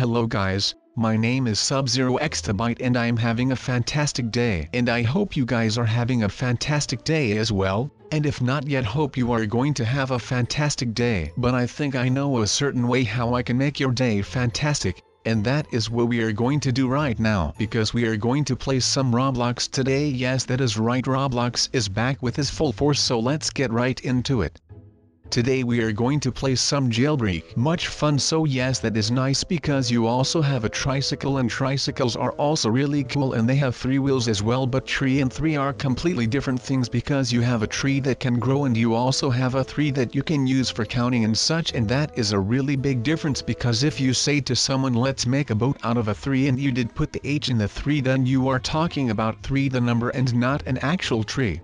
Hello guys, my name is Sub0xTbyte and I am having a fantastic day. And I hope you guys are having a fantastic day as well, and if not yet hope you are going to have a fantastic day. But I think I know a certain way how I can make your day fantastic. And that is what we are going to do right now, because we are going to play some Roblox today. Yes, that is right, Roblox is back with his full force, so let's get right into it. Today we are going to play some Jailbreak. Much fun, so yes, that is nice because you also have a tricycle, and tricycles are also really cool, and they have 3 wheels as well. But tree and 3 are completely different things, because you have a tree that can grow and you also have a 3 that you can use for counting and such, and that is a really big difference. Because if you say to someone let's make a boat out of a 3 and you did put the H in the 3, then you are talking about 3 the number and not an actual tree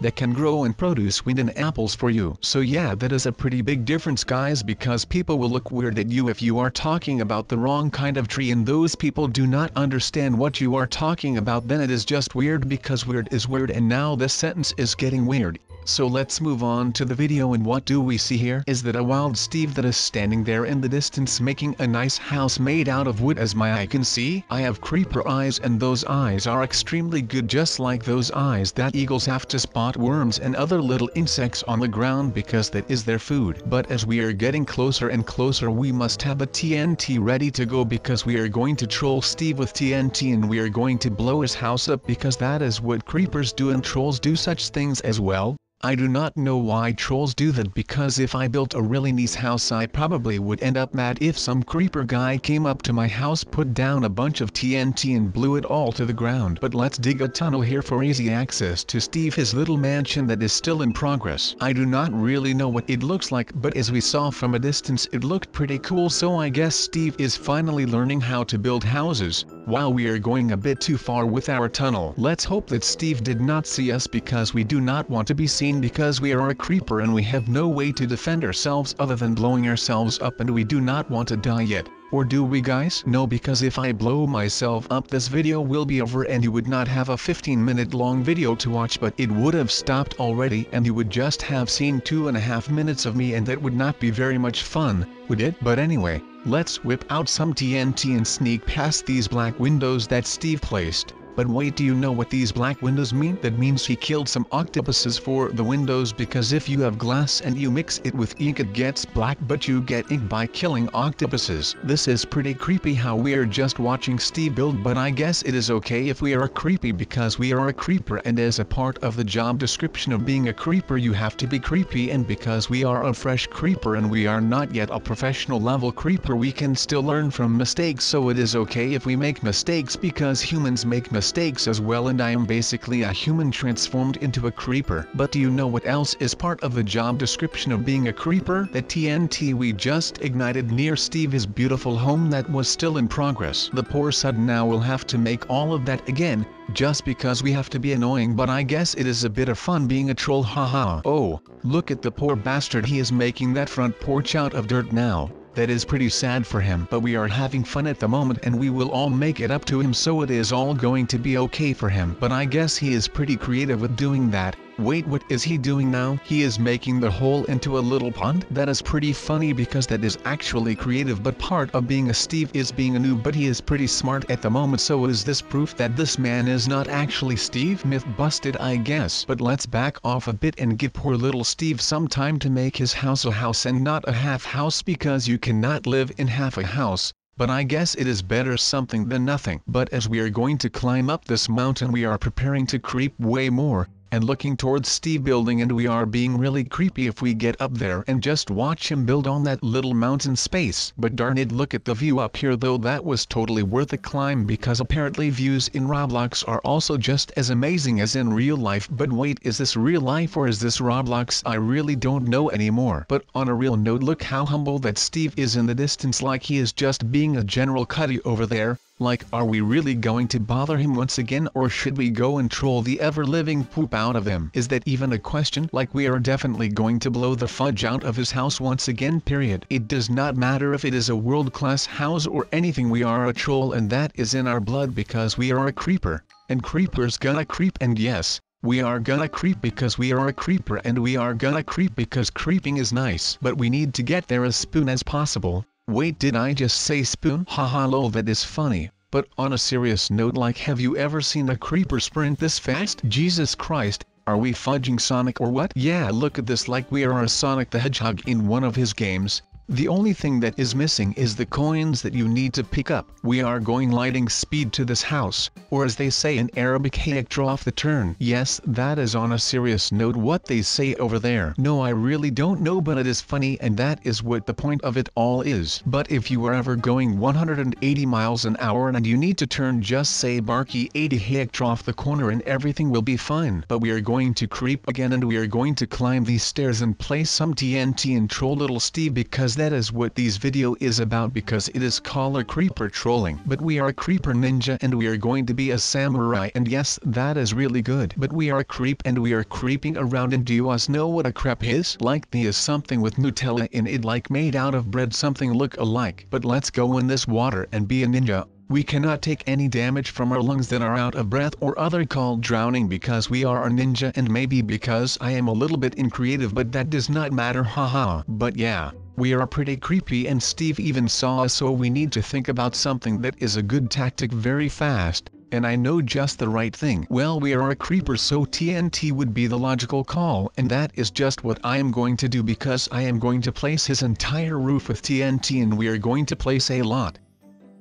that can grow and produce wind and apples for you. So yeah, that is a pretty big difference guys, because people will look weird at you if you are talking about the wrong kind of tree, and those people do not understand what you are talking about. Then it is just weird, because weird is weird, and now this sentence is getting weird. So let's move on to the video, and what do we see here is that a wild Steve that is standing there in the distance making a nice house made out of wood. As my eye can see, I have creeper eyes, and those eyes are extremely good, just like those eyes that eagles have to spot worms and other little insects on the ground, because that is their food. But as we are getting closer and closer, we must have a TNT ready to go, because we are going to troll Steve with TNT and we are going to blow his house up, because that is what creepers do, and trolls do such things as well. I do not know why trolls do that, because if I built a really nice house I probably would end up mad if some creeper guy came up to my house, put down a bunch of TNT and blew it all to the ground. But let's dig a tunnel here for easy access to Steve, his little mansion that is still in progress. I do not really know what it looks like, but as we saw from a distance it looked pretty cool, so I guess Steve is finally learning how to build houses. While we are going a bit too far with our tunnel, let's hope that Steve did not see us, because we do not want to be seen, because we are a creeper and we have no way to defend ourselves other than blowing ourselves up, and we do not want to die yet. Or do we guys? No, because if I blow myself up this video will be over and you would not have a 15-minute long video to watch, but it would have stopped already and you would just have seen 2.5 minutes of me, and that would not be very much fun, would it? But anyway, let's whip out some TNT and sneak past these black windows that Steve placed. But wait, do you know what these black windows mean? That means he killed some octopuses for the windows, because if you have glass and you mix it with ink it gets black, but you get ink by killing octopuses. This is pretty creepy how we are just watching Steve build, but I guess it is okay if we are creepy, because we are a creeper, and as a part of the job description of being a creeper you have to be creepy, and because we are a fresh creeper and we are not yet a professional level creeper, we can still learn from mistakes. So it is okay if we make mistakes, because humans make mistakes as well, and I am basically a human transformed into a creeper. But do you know what else is part of the job description of being a creeper? The TNT we just ignited near Steve's beautiful home that was still in progress. The poor sod now will have to make all of that again, just because we have to be annoying, but I guess it is a bit of fun being a troll, haha. Oh, look at the poor bastard, he is making that front porch out of dirt now. That is pretty sad for him, but we are having fun at the moment and we will all make it up to him, so it is all going to be okay for him. But I guess he is pretty creative with doing that. Wait, what is he doing now? He is making the hole into a little pond? That is pretty funny, because that is actually creative, but part of being a Steve is being a noob, but he is pretty smart at the moment. So is this proof that this man is not actually Steve? Myth busted, I guess. But let's back off a bit and give poor little Steve some time to make his house a house and not a half house, because you cannot live in half a house. But I guess it is better something than nothing. But as we are going to climb up this mountain we are preparing to creep way more, and looking towards Steve building, and we are being really creepy if we get up there and just watch him build on that little mountain space. But darn it, look at the view up here though, that was totally worth the climb, because apparently views in Roblox are also just as amazing as in real life. But wait, is this real life or is this Roblox? I really don't know anymore. But on a real note, look how humble that Steve is in the distance, like he is just being a general cutty over there. Like, are we really going to bother him once again, or should we go and troll the ever-living poop out of him? Is that even a question? Like, we are definitely going to blow the fudge out of his house once again, period. It does not matter if it is a world-class house or anything, we are a troll, and that is in our blood, because we are a creeper. And creepers gonna creep, and yes, we are gonna creep because we are a creeper, and we are gonna creep because creeping is nice. But we need to get there as soon as possible. Wait, did I just say spoon? Haha lol, that is funny. But on a serious note, like, have you ever seen a creeper sprint this fast? Jesus Christ, are we fudging Sonic or what? Yeah, look at this, like we are a Sonic the Hedgehog in one of his games. The only thing that is missing is the coins that you need to pick up. We are going lightning speed to this house, or as they say in Arabic, hayek off the turn. Yes, that is on a serious note what they say over there. No, I really don't know, but it is funny, and that is what the point of it all is. But if you are ever going 180 miles an hour and you need to turn, just say Barky 80 hayek off the corner and everything will be fine. But we are going to creep again, and we are going to climb these stairs and play some TNT and troll little Steve, because that is what this video is about, because it is called a creeper trolling. But we are a creeper ninja and we are going to be a samurai, and yes, that is really good. But we are a creep and we are creeping around, and do you guys know what a crepe is? Like, the is something with Nutella in it, like made out of bread, something look alike. But let's go in this water and be a ninja. We cannot take any damage from our lungs that are out of breath or other called drowning, because we are a ninja, and maybe because I am a little bit uncreative, but that does not matter, haha. But yeah, we are pretty creepy and Steve even saw us, so we need to think about something that is a good tactic very fast, and I know just the right thing. Well, we are a creeper, so TNT would be the logical call, and that is just what I am going to do, because I am going to place his entire roof with TNT, and we are going to place a lot.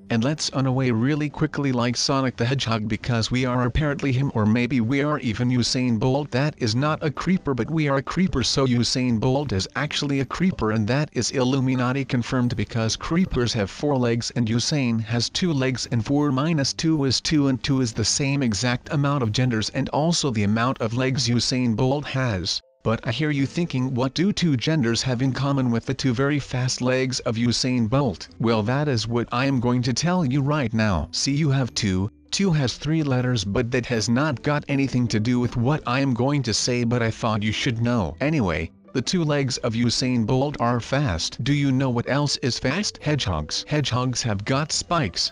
And let's run away really quickly like Sonic the Hedgehog, because we are apparently him, or maybe we are even Usain Bolt. That is not a creeper, but we are a creeper, so Usain Bolt is actually a creeper, and that is Illuminati confirmed, because creepers have 4 legs and Usain has 2 legs, and 4 minus 2 is 2, and 2 is the same exact amount of genders and also the amount of legs Usain Bolt has. But I hear you thinking, what do 2 genders have in common with the 2 very fast legs of Usain Bolt? Well, that is what I am going to tell you right now. See, you have 2 has 3 letters, but that has not got anything to do with what I am going to say, but I thought you should know. Anyway, the 2 legs of Usain Bolt are fast. Do you know what else is fast? Hedgehogs. Hedgehogs have got spikes.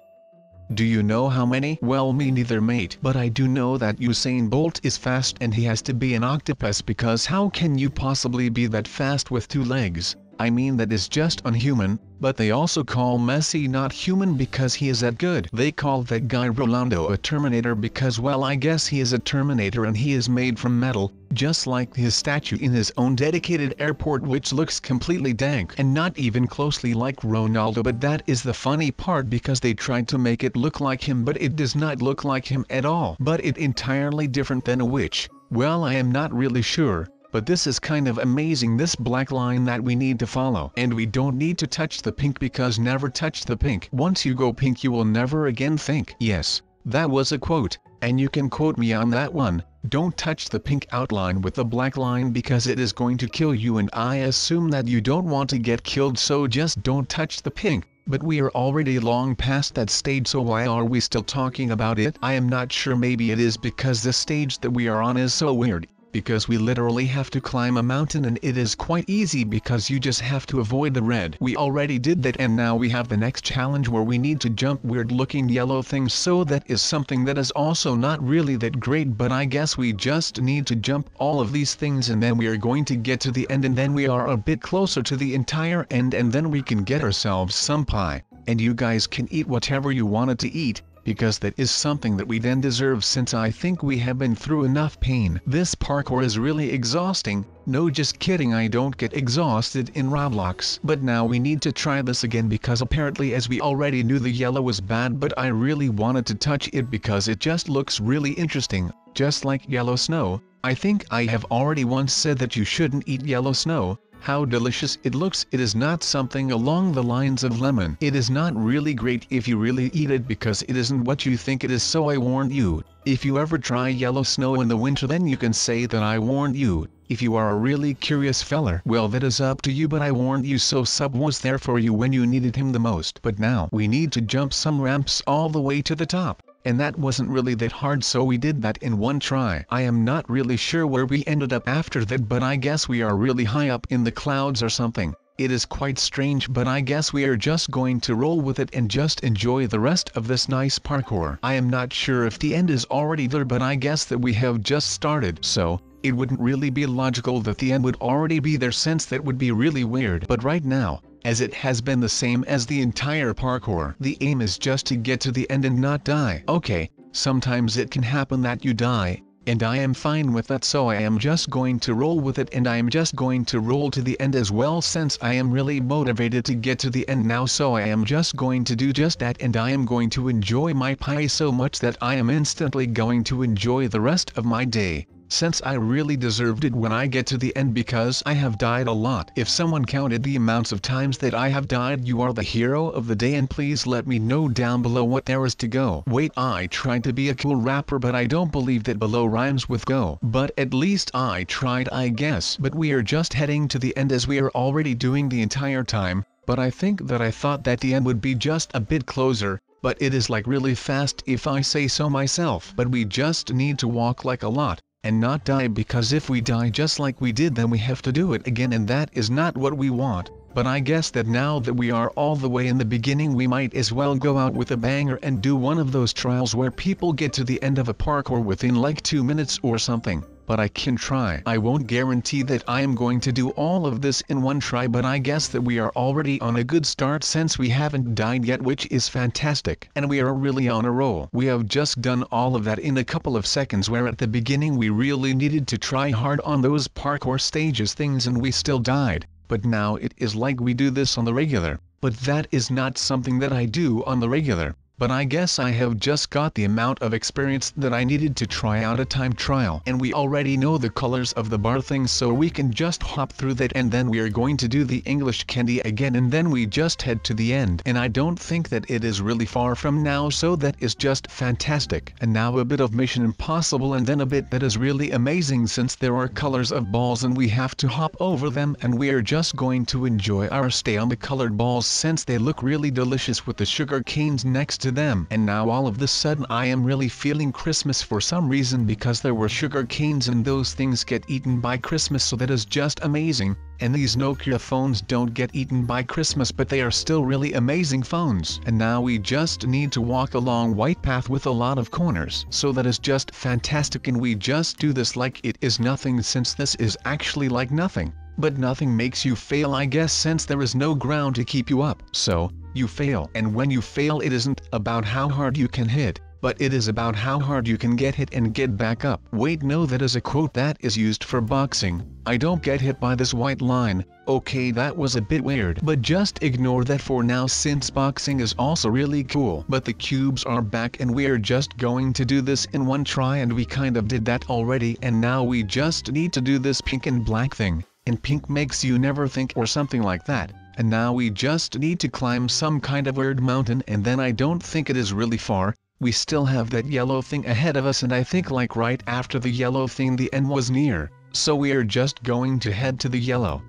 Do you know how many? Well, me neither, mate. But I do know that Usain Bolt is fast, and he has to be an octopus, because how can you possibly be that fast with 2 legs? I mean, that is just unhuman. But they also call Messi not human because he is that good. They call that guy Rolando a Terminator because, well, I guess he is a Terminator and he is made from metal, just like his statue in his own dedicated airport, which looks completely dank and not even closely like Ronaldo. But that is the funny part, because they tried to make it look like him, but it does not look like him at all. But it entirely different than a witch. Well, I am not really sure. But this is kind of amazing, this black line that we need to follow. And we don't need to touch the pink, because never touch the pink. Once you go pink, you will never again think. Yes, that was a quote, and you can quote me on that one. Don't touch the pink outline with the black line, because it is going to kill you, and I assume that you don't want to get killed, so just don't touch the pink. But we are already long past that stage, so why are we still talking about it? I am not sure. Maybe it is because the stage that we are on is so weird. Because we literally have to climb a mountain, and it is quite easy because you just have to avoid the red. We already did that, and now we have the next challenge where we need to jump weird looking yellow things, so that is something that is also not really that great, but I guess we just need to jump all of these things, and then we are going to get to the end, and then we are a bit closer to the entire end, and then we can get ourselves some pie, and you guys can eat whatever you wanted to eat, because that is something that we then deserve, since I think we have been through enough pain. This parkour is really exhausting. No, just kidding, I don't get exhausted in Roblox. But now we need to try this again, because apparently, as we already knew, the yellow was bad, but I really wanted to touch it because it just looks really interesting, just like yellow snow. I think I have already once said that you shouldn't eat yellow snow. How delicious it looks. It is not something along the lines of lemon. It is not really great if you really eat it, because it isn't what you think it is, so I warned you. If you ever try yellow snow in the winter, then you can say that I warned you. If you are a really curious feller, well, that is up to you, but I warned you, so Sub was there for you when you needed him the most. But now we need to jump some ramps all the way to the top. And that wasn't really that hard, so we did that in one try. I am not really sure where we ended up after that, but I guess we are really high up in the clouds or something. It is quite strange, but I guess we are just going to roll with it and just enjoy the rest of this nice parkour. I am not sure if the end is already there, but I guess that we have just started, so it wouldn't really be logical that the end would already be there, since that would be really weird. But right now, as it has been the same as the entire parkour. The aim is just to get to the end and not die. Okay, sometimes it can happen that you die, and I am fine with that, so I am just going to roll with it, and I am just going to roll to the end as well, since I am really motivated to get to the end now, so I am just going to do just that, and I am going to enjoy my pie so much that I am instantly going to enjoy the rest of my day, since I really deserved it when I get to the end, because I have died a lot. If someone counted the amounts of times that I have died, you are the hero of the day, and please let me know down below what there is to go. Wait, I tried to be a cool rapper, but I don't believe that below rhymes with go. But at least I tried, I guess. But we are just heading to the end as we are already doing the entire time, but I think that I thought that the end would be just a bit closer, but it is like really fast if I say so myself. But we just need to walk like a lot and not die, because if we die just like we did, then we have to do it again, and that is not what we want. But I guess that now that we are all the way in the beginning, we might as well go out with a banger and do one of those trials where people get to the end of a parkour within like 2 minutes or something. But I can try. I won't guarantee that I am going to do all of this in one try, but I guess that we are already on a good start since we haven't died yet, which is fantastic. And we are really on a roll. We have just done all of that in a couple of seconds, where at the beginning we really needed to try hard on those parkour stages things and we still died. But now it is like we do this on the regular. But that is not something that I do on the regular. But I guess I have just got the amount of experience that I needed to try out a time trial. And we already know the colors of the bar things, so we can just hop through that, and then we are going to do the English candy again, and then we just head to the end. And I don't think that it is really far from now, so that is just fantastic. And now a bit of Mission Impossible, and then a bit that is really amazing, since there are colors of balls and we have to hop over them, and we are just going to enjoy our stay on the colored balls since they look really delicious with the sugar canes next to them. And now all of the sudden I am really feeling Christmas for some reason, because there were sugar canes and those things get eaten by Christmas, so that is just amazing. And these Nokia phones don't get eaten by Christmas, but they are still really amazing phones. And now we just need to walk along white path with a lot of corners, so that is just fantastic, and we just do this like it is nothing, since this is actually like nothing. But nothing makes you fail, I guess, since there is no ground to keep you up. So you fail, and when you fail, it isn't about how hard you can hit, but it is about how hard you can get hit and get back up. Wait, no, that is a quote that is used for boxing. I don't get hit by this white line. Okay, that was a bit weird, but just ignore that for now, since boxing is also really cool. But the cubes are back, and we are just going to do this in one try, and we kind of did that already, and now we just need to do this pink and black thing. And pink makes you never think, or something like that. And now we just need to climb some kind of weird mountain, and then I don't think it is really far. We still have that yellow thing ahead of us, and I think like right after the yellow thing the end was near. So we are just going to head to the yellow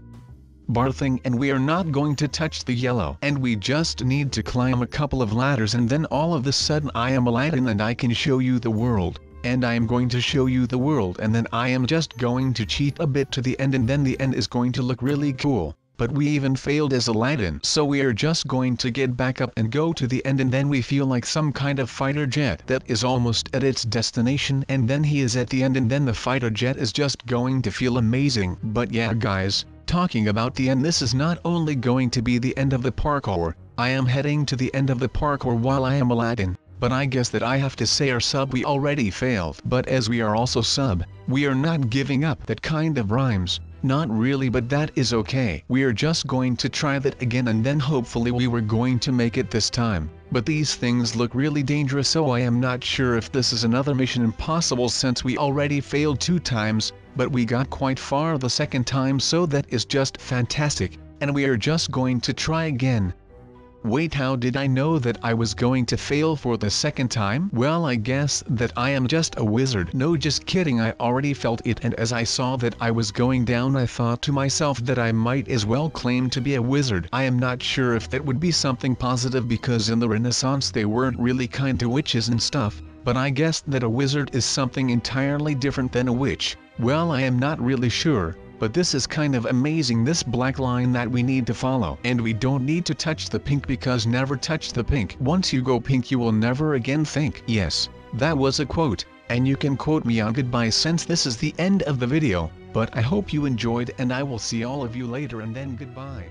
bar thing, and we are not going to touch the yellow. And we just need to climb a couple of ladders, and then all of a sudden I am Aladdin and I can show you the world. And I am going to show you the world, and then I am just going to cheat a bit to the end, and then the end is going to look really cool. But we even failed as Aladdin, so we are just going to get back up and go to the end, and then we feel like some kind of fighter jet that is almost at its destination, and then he is at the end, and then the fighter jet is just going to feel amazing. But yeah guys, talking about the end, this is not only going to be the end of the parkour. I am heading to the end of the parkour while I am Aladdin. But I guess that I have to say our sub, we already failed. But as we are also sub, we are not giving up. That kind of rhymes. Not really, but that is okay. We are just going to try that again, and then hopefully we were going to make it this time. But these things look really dangerous, so I am not sure if this is another Mission Impossible, since we already failed 2 times, but we got quite far the second time, so that is just fantastic. And we are just going to try again. Wait, how did I know that I was going to fail for the second time? Well, I guess that I am just a wizard. No, just kidding, I already felt it, and as I saw that I was going down, I thought to myself that I might as well claim to be a wizard. I am not sure if that would be something positive, because in the Renaissance they weren't really kind to witches and stuff, but I guess that a wizard is something entirely different than a witch. Well, I am not really sure. But this is kind of amazing, this black line that we need to follow. And we don't need to touch the pink, because never touch the pink. Once you go pink, you will never again think. Yes, that was a quote. And you can quote me on goodbye, since this is the end of the video. But I hope you enjoyed, and I will see all of you later, and then goodbye.